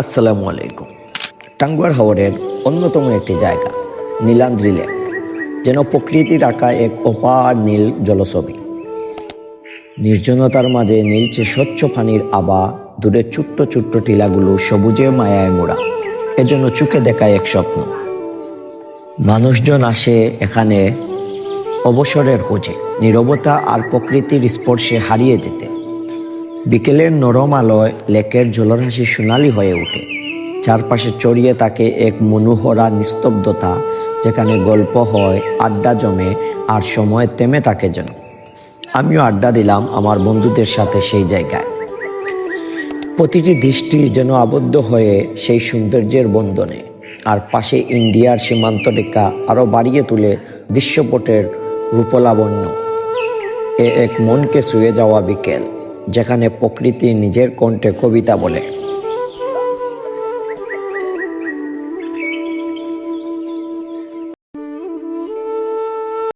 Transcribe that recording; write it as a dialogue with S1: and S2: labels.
S1: আসসালামু আলাইকুম। টাঙ্গুয়ার হাওরের অন্যতম একটি জায়গা নীলাদ্রি লেক, যেন প্রকৃতির আঁকা এক অপার নীল জলছবি। নির্জনতার মাঝে নীলচে স্বচ্ছ পানির আভা, দূরে ছোট্ট ছোট্ট টিলাগুলো সবুজে মায়ায় মোড়া, এজন্য চোখে দেখায় এক স্বপ্ন। মানুষজন আসে এখানে অবসরের খোঁজে, নীরবতা আর প্রকৃতির স্পর্শে হারিয়ে যেতে। বিকেলের নরম আলোয় লেকের জলরাশি সোনালি হয়ে ওঠে, চারপাশে ছড়িয়ে থাকে এক মনোহরা নিস্তব্ধতা, যেখানে গল্প হয়, আড্ডা জমে আর সময় থেমে থাকে যেন। আমিও আড্ডা দিলাম আমার বন্ধুদের সাথে সেই জায়গায়। প্রতিটি দৃষ্টি যেন আবদ্ধ হয়ে সেই সৌন্দর্যের বন্ধনে, আর পাশে ইন্ডিয়ার সীমান্ত রেখা আরও বাড়িয়ে তুলে দৃশ্যপটের রূপলাবণ্য। এক মনকে ছুঁয়ে যাওয়া বিকেল, যেখানে প্রকৃতি নিজের কণ্ঠে কবিতা বলে।